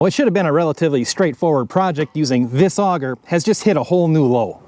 What should have been a relatively straightforward project using this auger has just hit a whole new low.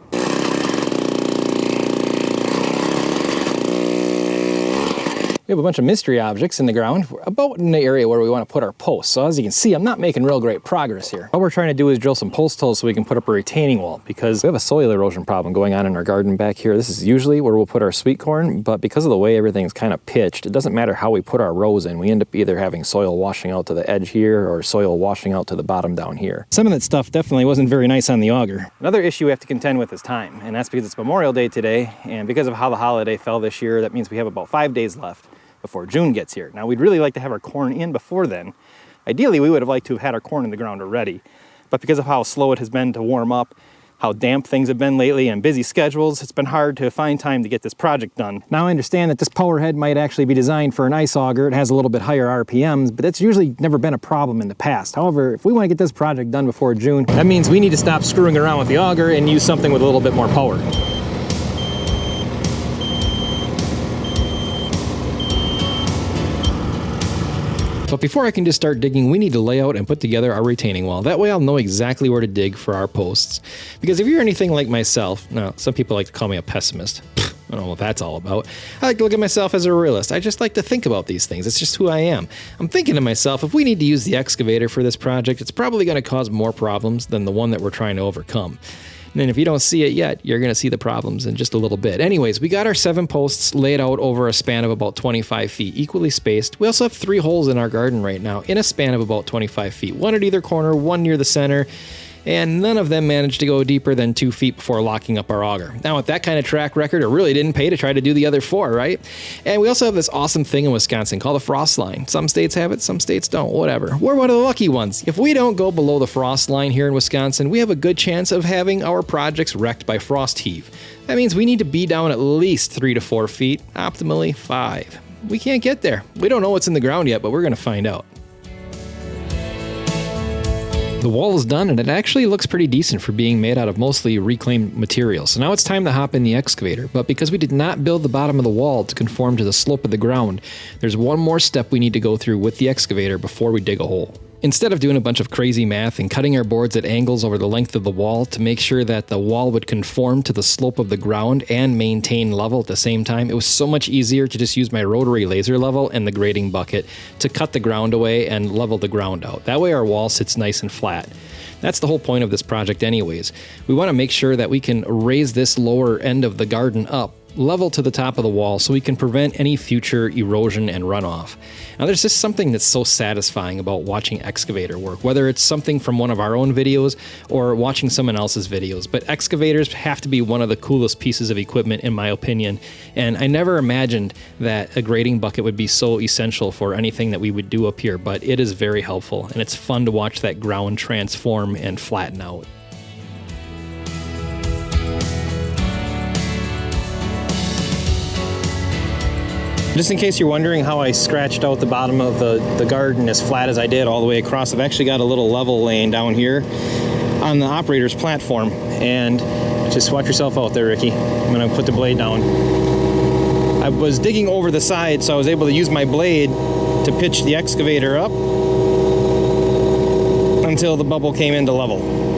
We have a bunch of mystery objects in the ground, about in the area where we want to put our posts. So as you can see, I'm not making real great progress here. What we're trying to do is drill some post holes so we can put up a retaining wall, because we have a soil erosion problem going on in our garden back here. This is usually where we'll put our sweet corn, but because of the way everything's kind of pitched, it doesn't matter how we put our rows in. We end up either having soil washing out to the edge here or soil washing out to the bottom down here. Some of that stuff definitely wasn't very nice on the auger. Another issue we have to contend with is time, and that's because it's Memorial Day today, and because of how the holiday fell this year, that means we have about 5 days left before June gets here. Now, we'd really like to have our corn in before then. Ideally, we would have liked to have had our corn in the ground already, but because of how slow it has been to warm up, how damp things have been lately, and busy schedules, it's been hard to find time to get this project done. Now, I understand that this power head might actually be designed for an ice auger. It has a little bit higher RPMs, but that's usually never been a problem in the past. However, if we want to get this project done before June, that means we need to stop screwing around with the auger and use something with a little bit more power. But before I can just start digging, we need to lay out and put together our retaining wall. That way I'll know exactly where to dig for our posts. Because if you're anything like myself, now some people like to call me a pessimist. I don't know what that's all about. I like to look at myself as a realist. I just like to think about these things. It's just who I am. I'm thinking to myself, if we need to use the excavator for this project, it's probably going to cause more problems than the one that we're trying to overcome. And then if you don't see it yet, you're going to see the problems in just a little bit. Anyways, we got our 7 posts laid out over a span of about 25 feet, equally spaced. We also have 3 holes in our garden right now in a span of about 25 feet, 1 at either corner, 1 near the center, and none of them managed to go deeper than 2 feet before locking up our auger. Now, with that kind of track record, it really didn't pay to try to do the other 4, right? And we also have this awesome thing in Wisconsin called a frost line. Some states have it, some states don't, whatever. We're one of the lucky ones. If we don't go below the frost line here in Wisconsin, we have a good chance of having our projects wrecked by frost heave. That means we need to be down at least 3 to 4 feet, optimally 5. We can't get there. We don't know what's in the ground yet, but we're going to find out. The wall is done, and it actually looks pretty decent for being made out of mostly reclaimed material. So now it's time to hop in the excavator, but because we did not build the bottom of the wall to conform to the slope of the ground, there's one more step we need to go through with the excavator before we dig a hole. Instead of doing a bunch of crazy math and cutting our boards at angles over the length of the wall to make sure that the wall would conform to the slope of the ground and maintain level at the same time, it was so much easier to just use my rotary laser level and the grading bucket to cut the ground away and level the ground out. That way our wall sits nice and flat. That's the whole point of this project anyways. We want to make sure that we can raise this lower end of the garden up level to the top of the wall so we can prevent any future erosion and runoff. Now, there's just something that's so satisfying about watching excavator work, whether it's something from one of our own videos or watching someone else's videos, but excavators have to be one of the coolest pieces of equipment in my opinion, and I never imagined that a grading bucket would be so essential for anything that we would do up here, but it is very helpful, and it's fun to watch that ground transform and flatten out. Just in case you're wondering how I scratched out the bottom of the garden as flat as I did all the way across, I've actually got a little level laying down here on the operator's platform. And just watch yourself out there, Ricky. I'm gonna put the blade down. I was digging over the side, so I was able to use my blade to pitch the excavator up until the bubble came into level.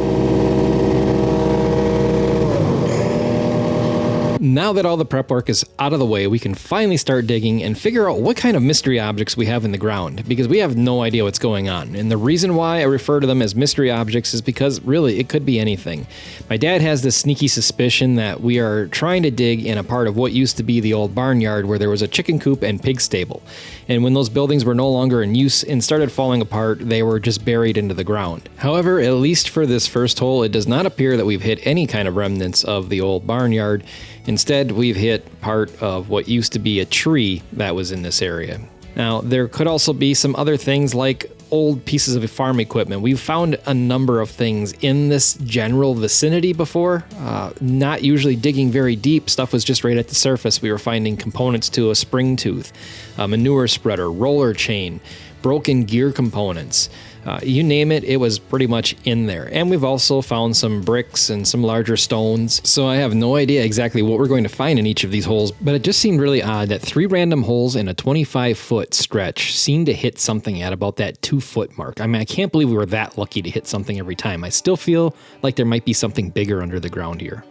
Now that all the prep work is out of the way, we can finally start digging and figure out what kind of mystery objects we have in the ground, because we have no idea what's going on. And the reason why I refer to them as mystery objects is because really it could be anything. My dad has this sneaky suspicion that we are trying to dig in a part of what used to be the old barnyard where there was a chicken coop and pig stable. And when those buildings were no longer in use and started falling apart, they were just buried into the ground. However, at least for this first hole, it does not appear that we've hit any kind of remnants of the old barnyard. Instead, we've hit part of what used to be a tree that was in this area. Now, there could also be some other things like old pieces of farm equipment. We've found a number of things in this general vicinity before, not usually digging very deep. Stuff was just right at the surface. We were finding components to a spring tooth, a manure spreader, roller chain, broken gear components, You name it, it was pretty much in there. And we've also found some bricks and some larger stones. So I have no idea exactly what we're going to find in each of these holes, but it just seemed really odd that 3 random holes in a 25-foot stretch seemed to hit something at about that 2-foot mark. I mean, I can't believe we were that lucky to hit something every time. I still feel like there might be something bigger under the ground here.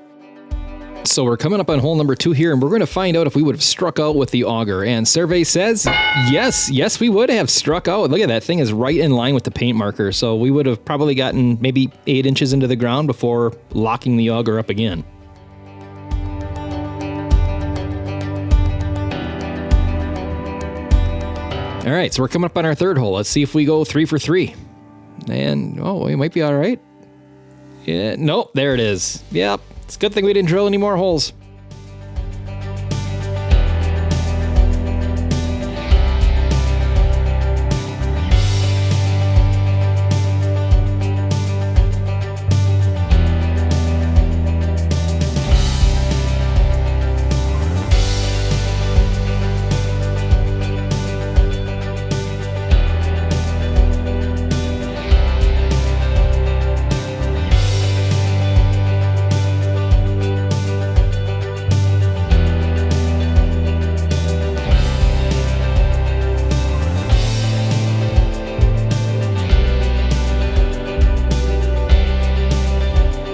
So we're coming up on hole number 2 here, and we're going to find out if we would have struck out with the auger. And survey says, yes, we would have struck out. Look at that thing is right in line with the paint marker. So we would have probably gotten maybe 8 inches into the ground before locking the auger up again. All right, so we're coming up on our 3rd hole. Let's see if we go 3 for 3. And, oh, we might be all right. Yeah, nope, there it is. Yep. It's a good thing we didn't drill any more holes.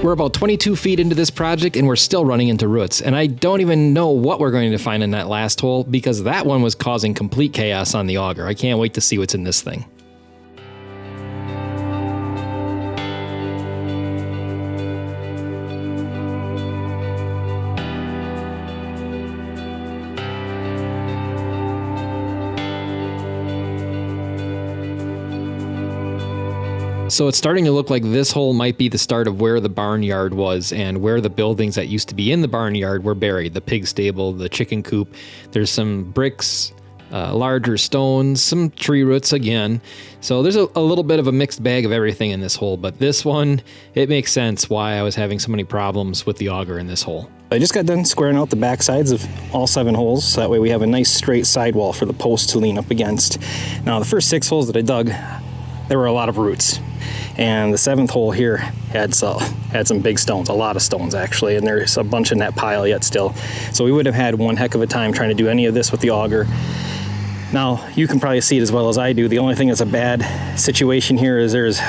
We're about 22 feet into this project and we're still running into roots, and I don't even know what we're going to find in that last hole because that one was causing complete chaos on the auger. I can't wait to see what's in this thing. So it's starting to look like this hole might be the start of where the barnyard was and where the buildings that used to be in the barnyard were buried. The pig stable, the chicken coop. There's some bricks, larger stones, some tree roots again. So there's a little bit of a mixed bag of everything in this hole. But this one, it makes sense why I was having so many problems with the auger in this hole. I just got done squaring out the back sides of all 7 holes, so that way we have a nice straight sidewall for the post to lean up against. Now the first 6 holes that I dug, there were a lot of roots. And the 7th hole here had some big stones, a lot of stones actually, and there's a bunch in that pile yet still. So we would have had one heck of a time trying to do any of this with the auger. Now, you can probably see it as well as I do. The only thing that's a bad situation here is there's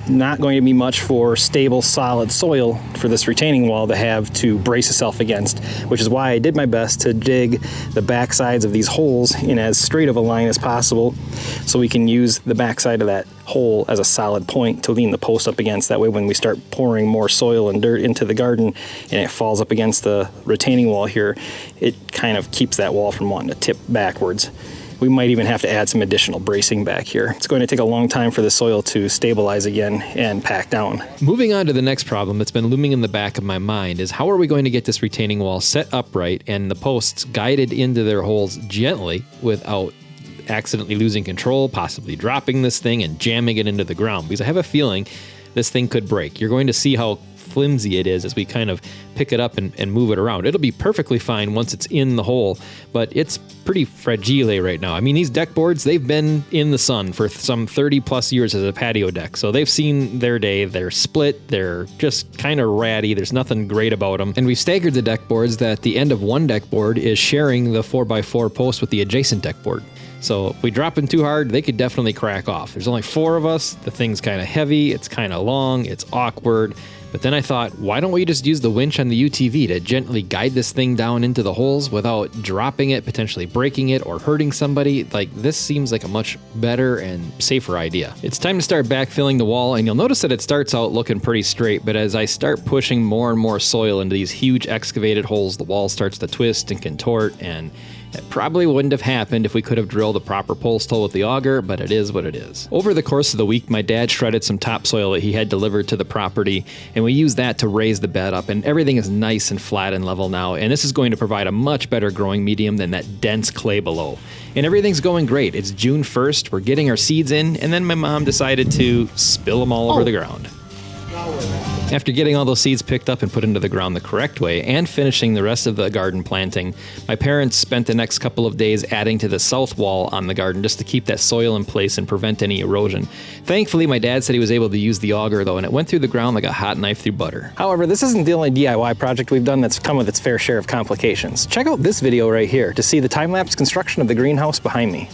not going to be much for stable, solid soil for this retaining wall to have to brace itself against, which is why I did my best to dig the back sides of these holes in as straight of a line as possible so we can use the backside of that hole as a solid point to lean the post up against. That way when we start pouring more soil and dirt into the garden and it falls up against the retaining wall here, it kind of keeps that wall from wanting to tip backwards. We might even have to add some additional bracing back here. It's going to take a long time for the soil to stabilize again and pack down. Moving on to the next problem that's been looming in the back of my mind is how are we going to get this retaining wall set upright and the posts guided into their holes gently without accidentally losing control, possibly dropping this thing and jamming it into the ground, because I have a feeling this thing could break. You're going to see how flimsy it is as we kind of pick it up and move it around. It'll be perfectly fine once it's in the hole, but it's pretty fragile right now. I mean, these deck boards, they've been in the sun for some 30 plus years as a patio deck, so they've seen their day. They're split, they're just kind of ratty, there's nothing great about them. And we've staggered the deck boards that the end of one deck board is sharing the 4x4 post with the adjacent deck board. So if we drop them too hard, they could definitely crack off. There's only 4 of us, the thing's kind of heavy, it's kind of long, it's awkward. But then I thought, why don't we just use the winch on the UTV to gently guide this thing down into the holes without dropping it, potentially breaking it, or hurting somebody? Like, this seems like a much better and safer idea. It's time to start backfilling the wall, and you'll notice that it starts out looking pretty straight, but as I start pushing more and more soil into these huge excavated holes, the wall starts to twist and contort, and it probably wouldn't have happened if we could have drilled a proper post hole with the auger, but it is what it is. Over the course of the week, my dad shredded some topsoil that he had delivered to the property, and we used that to raise the bed up, and everything is nice and flat and level now, and this is going to provide a much better growing medium than that dense clay below. And everything's going great. It's June 1st, we're getting our seeds in, and then my mom decided to spill them all over the ground. After getting all those seeds picked up and put into the ground the correct way, and finishing the rest of the garden planting, my parents spent the next couple of days adding to the south wall on the garden just to keep that soil in place and prevent any erosion. Thankfully, my dad said he was able to use the auger though, and it went through the ground like a hot knife through butter. However, this isn't the only DIY project we've done that's come with its fair share of complications. Check out this video right here to see the time-lapse construction of the greenhouse behind me.